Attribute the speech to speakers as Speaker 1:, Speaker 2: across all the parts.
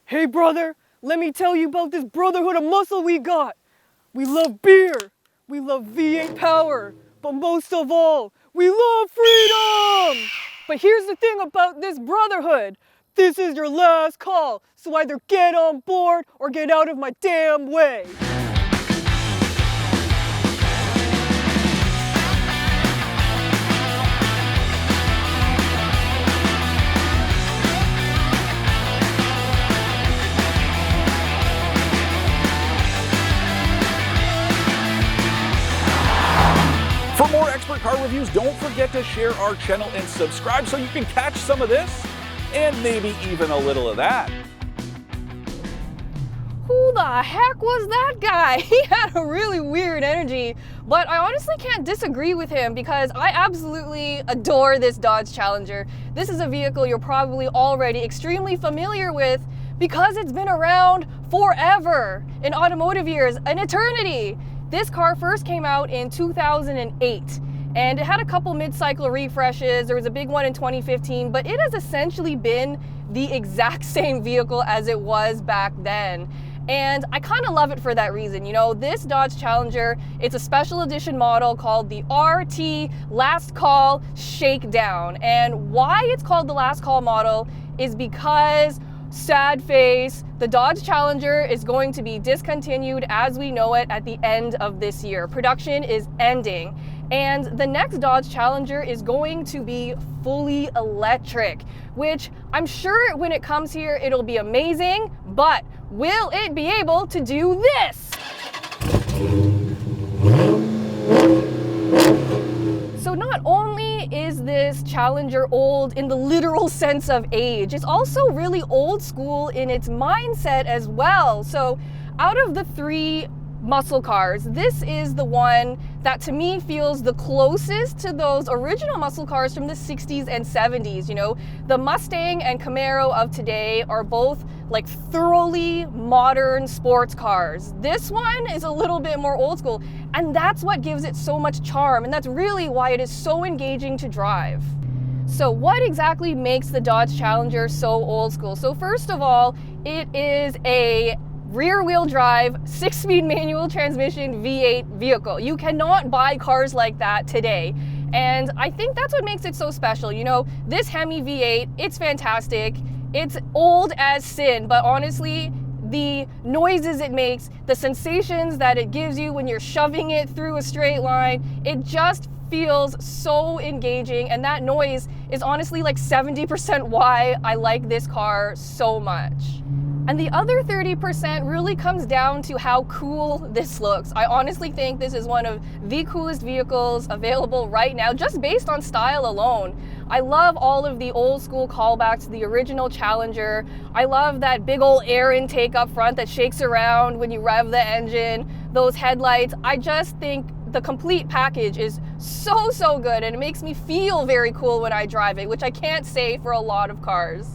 Speaker 1: Hey brother, let me tell you about this brotherhood of muscle we got. We love beer, we love V8 power, but most of all, we love freedom! But here's the thing about this brotherhood. This is your last call, so either get on board or get out of my damn way.
Speaker 2: For more expert car reviews, don't forget to share our channel and subscribe so you can catch some of this and maybe even a little of that.
Speaker 3: Who the heck was that guy? He had a really weird energy, but I honestly can't disagree with him because I absolutely adore this Dodge Challenger. This is a vehicle you're probably already extremely familiar with because it's been around forever, in automotive years, an eternity. This car first came out in 2008 and it had a couple mid-cycle refreshes. There was a big one in 2015, but it has essentially been the exact same vehicle as it was back then. And I kind of love it for that reason. You know, this Dodge Challenger, it's a special edition model called the RT Last Call Shakedown. And why it's called the Last Call model is because, sad face, the Dodge Challenger is going to be discontinued as we know it at the end of this year. Production is ending. And the next Dodge Challenger is going to be fully electric, which I'm sure when it comes here, it'll be amazing, but will it be able to do this? So not only is this Challenger old in the literal sense of age, it's also really old school in its mindset as well. So out of the three muscle cars, this is the one that to me feels the closest to those original muscle cars from the 60s and 70s. You know, the Mustang and Camaro of today are both like thoroughly modern sports cars. This one is a little bit more old school, and that's what gives it so much charm, and that's really why it is so engaging to drive. So what exactly makes the Dodge Challenger so old school? So first of all, it is a rear-wheel drive, 6-speed manual transmission V8 vehicle. You cannot buy cars like that today. And I think that's what makes it so special. You know, this Hemi V8, it's fantastic. It's old as sin, but honestly, the noises it makes, the sensations that it gives you when you're shoving it through a straight line, it just feels so engaging, and that noise is honestly like 70% why I like this car so much. And the other 30% really comes down to how cool this looks. I honestly think this is one of the coolest vehicles available right now, just based on style alone. I love all of the old school callbacks to the original Challenger. I love that big old air intake up front that shakes around when you rev the engine, those headlights. I just think the complete package is so good, and it makes me feel very cool when I drive it, which I can't say for a lot of cars.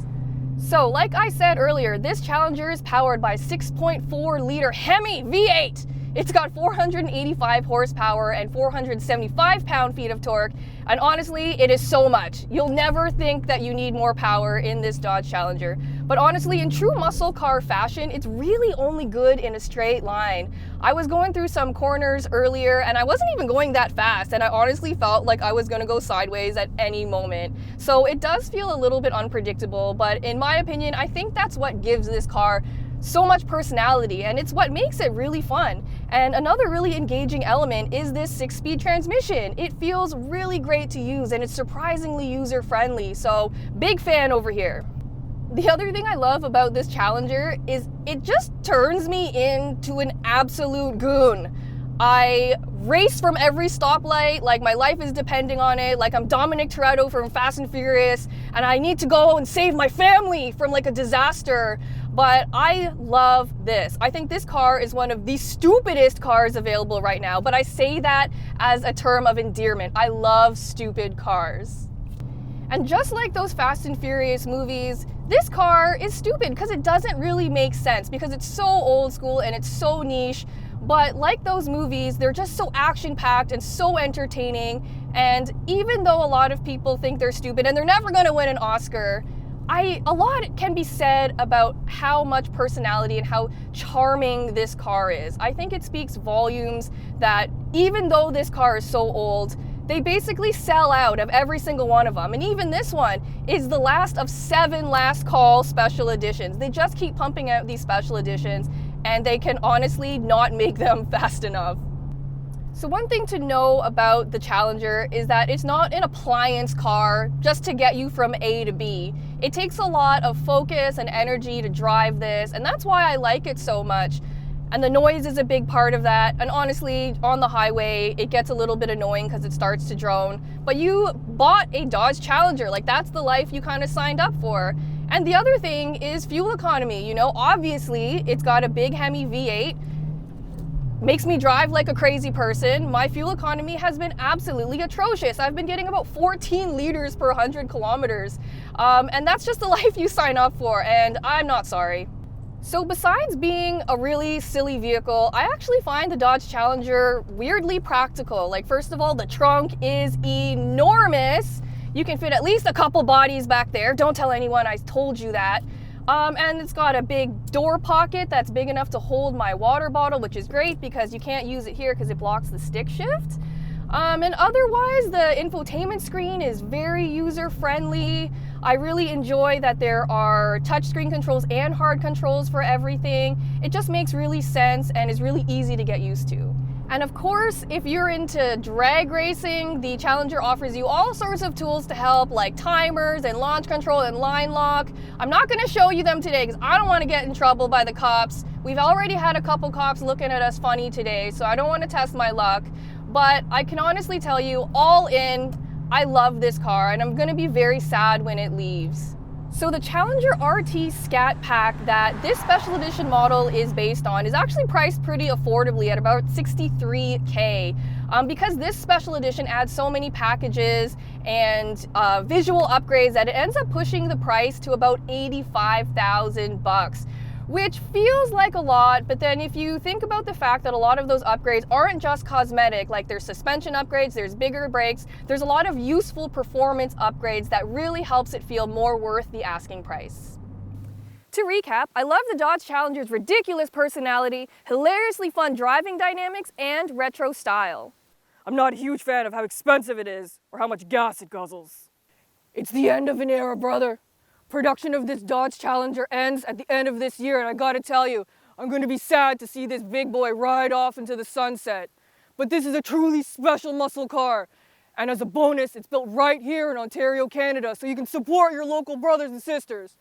Speaker 3: So like I said earlier, this Challenger is powered by 6.4 liter Hemi V8. It's got 485 horsepower and 475 pound-feet of torque, and honestly, it is so much. You'll never think that you need more power in this Dodge Challenger. But honestly, in true muscle car fashion, it's really only good in a straight line. I was going through some corners earlier, and I wasn't even going that fast, and I honestly felt like I was gonna go sideways at any moment. So it does feel a little bit unpredictable, but in my opinion, I think that's what gives this car so much personality, and it's what makes it really fun. And another really engaging element is this 6-speed transmission. It feels really great to use, and it's surprisingly user-friendly, so big fan over here. The other thing I love about this Challenger is it just turns me into an absolute goon. I race from every stoplight, like my life is depending on it, like I'm Dominic Toretto from Fast and Furious, and I need to go and save my family from like a disaster. But I love this. I think this car is one of the stupidest cars available right now, but I say that as a term of endearment. I love stupid cars. And just like those Fast and Furious movies, this car is stupid because it doesn't really make sense, because it's so old school and it's so niche. But like those movies, they're just so action-packed and so entertaining. And even though a lot of people think they're stupid and they're never going to win an Oscar, A lot can be said about how much personality and how charming this car is. I think it speaks volumes that even though this car is so old, they basically sell out of every single one of them. And even this one is the last of 7 last call special editions. They just keep pumping out these special editions, and they can honestly not make them fast enough. So one thing to know about the Challenger is that it's not an appliance car just to get you from A to B. It takes a lot of focus and energy to drive this, and that's why I like it so much. And the noise is a big part of that. And honestly, on the highway, it gets a little bit annoying because it starts to drone. But you bought a Dodge Challenger, like that's the life you kind of signed up for. And the other thing is fuel economy. You know, obviously it's got a big Hemi V8. Makes me drive like a crazy person. My fuel economy has been absolutely atrocious. I've been getting about 14 liters per 100 kilometers. And that's just the life you sign up for, and I'm not sorry. So besides being a really silly vehicle, I actually find the Dodge Challenger weirdly practical. Like, first of all, the trunk is enormous. You can fit at least a couple bodies back there. Don't tell anyone I told you that. And it's got a big door pocket that's big enough to hold my water bottle, which is great because you can't use it here because it blocks the stick shift. And otherwise, the infotainment screen is very user-friendly. I really enjoy that there are touchscreen controls and hard controls for everything. It just makes really sense and is really easy to get used to. And of course, if you're into drag racing, the Challenger offers you all sorts of tools to help, like timers and launch control and line lock. I'm not going to show you them today because I don't want to get in trouble by the cops. We've already had a couple cops looking at us funny today, so I don't want to test my luck. But I can honestly tell you, all in, I love this car, and I'm going to be very sad when it leaves. So the Challenger RT Scat Pack that this special edition model is based on is actually priced pretty affordably at about $63K. Because this special edition adds so many packages and visual upgrades that it ends up pushing the price to about $85,000. Which feels like a lot, but then if you think about the fact that a lot of those upgrades aren't just cosmetic, like there's suspension upgrades, there's bigger brakes, there's a lot of useful performance upgrades that really helps it feel more worth the asking price. To recap, I love the Dodge Challenger's ridiculous personality, hilariously fun driving dynamics, and retro style.
Speaker 1: I'm not a huge fan of how expensive it is or how much gas it guzzles. It's the end of an era, brother. Production of this Dodge Challenger ends at the end of this year, and I gotta tell you, I'm gonna be sad to see this big boy ride off into the sunset. But this is a truly special muscle car, and as a bonus, it's built right here in Ontario, Canada, so you can support your local brothers and sisters.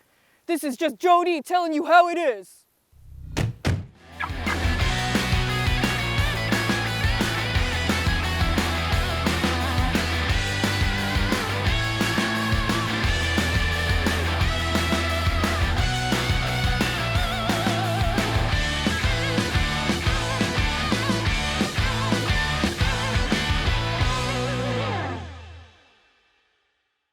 Speaker 1: This is just Jodi telling you how it is.